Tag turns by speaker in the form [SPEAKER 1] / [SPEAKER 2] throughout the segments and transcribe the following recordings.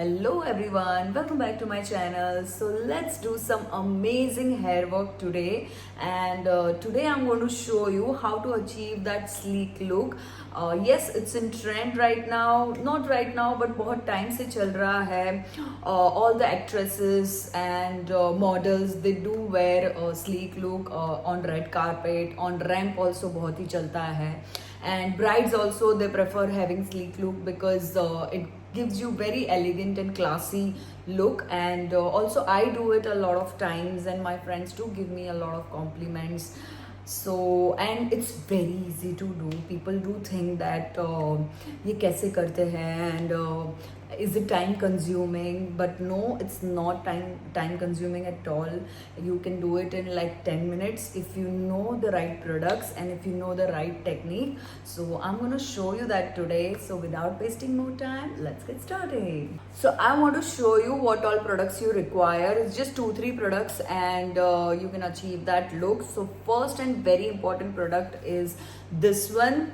[SPEAKER 1] Hello everyone, welcome back to my channel. So let's do some amazing hair work today, and today I'm going to show you how to achieve that sleek look. Yes, it's in trend right now, not right now but बहुत time से चल रहा है. All the actresses and models, they do wear a sleek look on red carpet, on ramp also बहुत ही चलता है. And brides also, they prefer having sleek look because it gives you very elegant and classy look. And also I do it a lot of times, and my friends do give me a lot of compliments. So, and it's very easy to do. People do think that ये कैसे करते हैं, and is it time consuming? But no, it's not time consuming at all. You can do it in like 10 minutes if you know the right products and if you know the right technique. So I'm going to show you that today. So without wasting more time, let's get started. So I want to show you what all products you require. It's just 2-3 products, and you can achieve that look. So first and very important product is this one.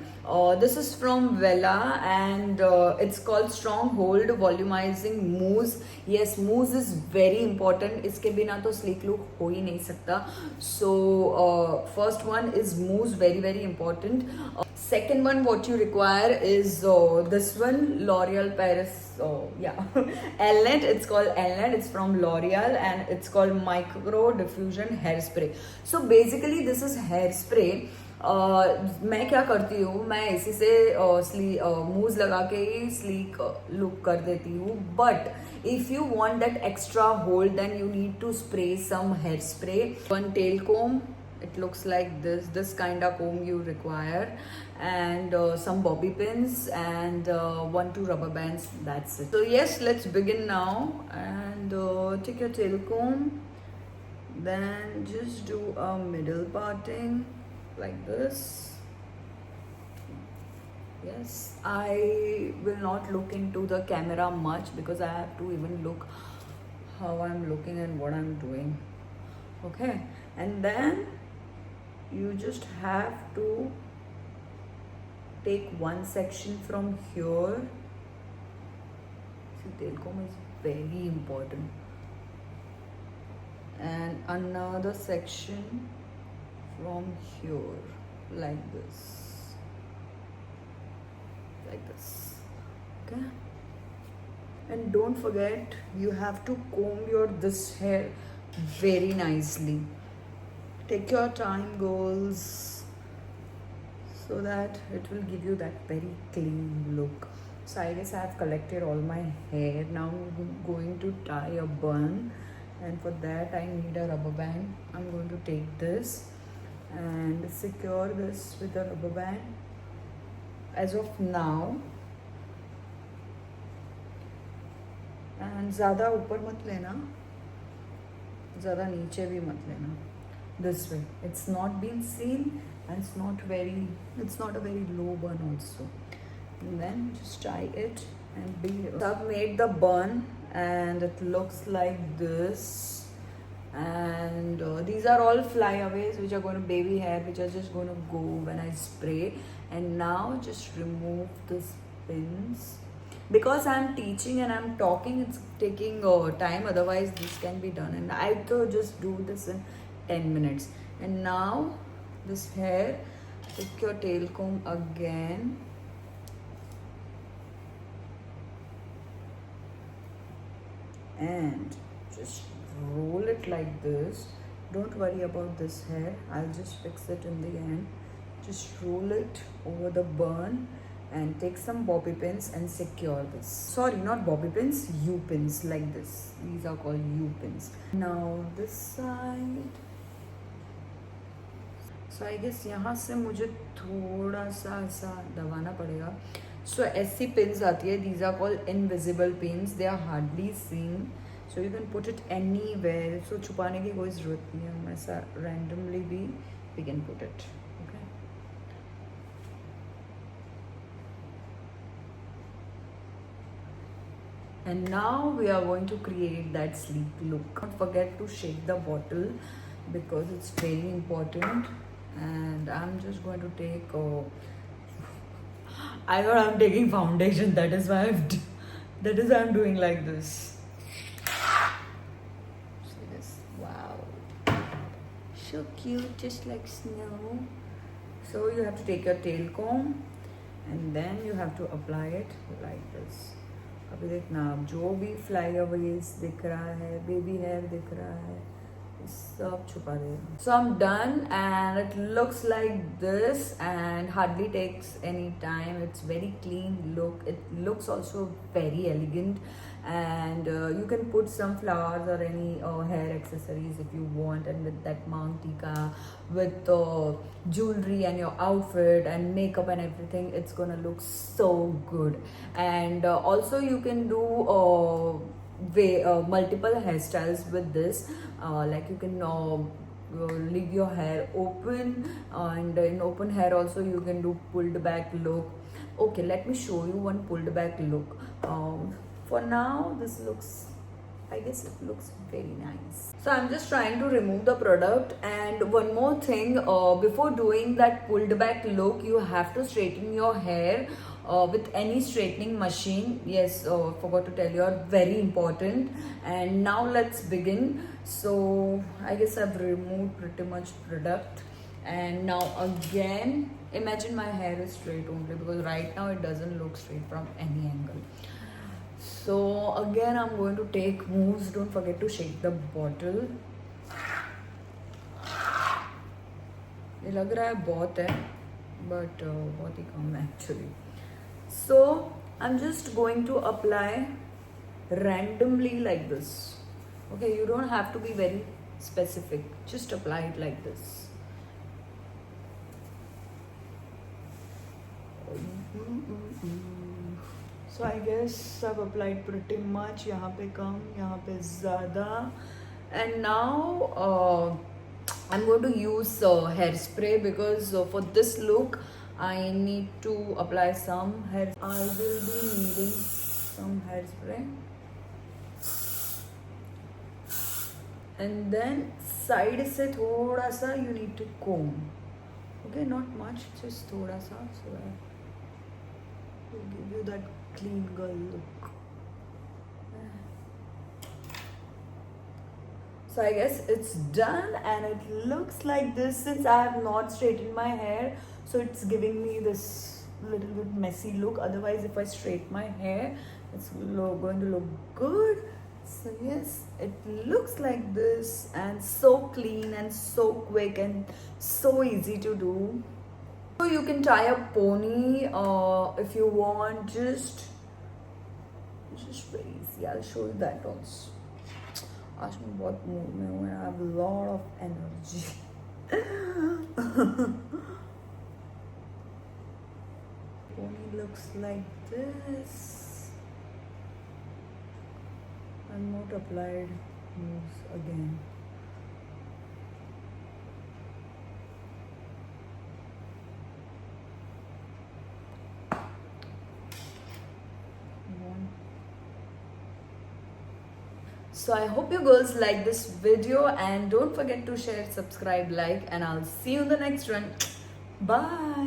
[SPEAKER 1] This is from Vela, and it's called Stronghold Volumizing Mousse. Yes, mousse is very important. इसके बिना तो sleek look हो ही नहीं सकता. So first one is mousse, very important. Second one, what you require is this one, L'Oreal Paris. Elnet. It's called Elnet. It's from L'Oreal, and it's called Micro Diffusion Hairspray. So basically, this is hairspray. मैं क्या करती हूँ, मैं इसी से मूज लगा के ही स्लीक लुक कर देती हूँ. But if you want that extra hold, then you need to spray some hair spray. One tail comb, it looks like this kind of comb you require, and some bobby pins, and 1-2 rubber bands. That's it. So yes, let's begin now. And take your tail comb, then just do a middle parting like this. Yes, I will not look into the camera much because I have to even look how I'm looking and what I'm doing. Okay, and then you just have to take one section from here. See, tail comb is very important, and another section from here, like this, okay. And don't forget, you have to comb your this hair very nicely. Take your time, girls, so that it will give you that very clean look. So I guess I have collected all my hair. Now I'm going to tie a bun, and for that I need a rubber band. I'm going to take this and secure this with a rubber band. As of now, and ज़्यादा ऊपर मत लेना, ज़्यादा नीचे भी मत लेना. This way, it's not been seen, and it's not a very low bun also. And then just tie it and be. So I've made the bun, and it looks like this. And these are all flyaways which are going to baby hair, which are just going to go when I spray. And now just remove these pins. Because I'm teaching and I'm talking, it's taking time. Otherwise, this can be done. And I could just do this in 10 minutes. And now this hair, take your tail comb again. And just roll it like this. Don't worry about this hair, I'll just fix it in the end. Just roll it over the bun and take some bobby pins and secure this. Sorry, not bobby pins, U-pins, like this. These are called U-pins. Now this side. So I guess यहाँ से मुझे थोड़ा सा ऐसा दबाना पड़ेगा. So ऐसी pins आती है. These are called invisible pins. They are hardly seen. So you can put it anywhere. So छुपाने की कोई ज़रूरत नहीं है. हम ऐसा randomly भी we can put it. Okay. And now we are going to create that sleek look. Don't forget to shake the bottle because it's very important. And I'm just going to take I thought I'm taking foundation, that is why I've That is why I'm doing like this. See this? Wow. So cute, just like snow. So you have to take your tail comb and then you have to apply it like this. अभी देखना, अब जो भी flyaways दिख रहा है, baby hair दिख रहा है, सब छुपा देगा. So I'm done and it looks like this and hardly takes any time. It's very clean look. It looks also very elegant and you can put some flowers or any hair accessories if you want, and with that mang tika, with jewelry and your outfit and makeup and everything, it's gonna look so good. And also you can do multiple hairstyles with this. Like you can leave your hair open, and in open hair also you can do pulled back look. Okay, let me show you one pulled back look. For now this looks, I guess it looks very nice. So I'm just trying to remove the product. And one more thing, before doing that pulled back look, you have to straighten your hair with any straightening machine. Yes, forgot to tell you, very important. And now let's begin. So I guess I've removed pretty much product. And now again, imagine my hair is straight only, because right now it doesn't look straight from any angle. So again I'm going to take moves. Don't forget to shake the bottle. ये लग रहा है बहुत है, but बहुत ही कम है actually. So I'm just going to apply randomly like this. Okay, you don't have to be very specific. Just apply it like this. So I guess I've applied pretty much. यहाँ पे कम, यहाँ पे ज़्यादा. And now I'm going to use hairspray, because for this look I need to apply some hair. I will be needing some hairspray. And then side से थोड़ा सा you need to comb. Okay, not much, just थोड़ा सा, so that will give you that clean girl look. So I guess it's done and it looks like this. Since I have not straightened my hair, so it's giving me this little bit messy look. Otherwise, if I straighten my hair, it's going to look good. So yes, it looks like this, and so clean and so quick and so easy to do. So you can tie a pony if you want. Just very easy. I'll show you that also. आज मैं बहुत mood में हूँ. I have a lot of energy. Pony looks like this. I'm not applied moves again. So I hope you girls like this video, and don't forget to share, subscribe, like, and I'll see you in the next one. Bye.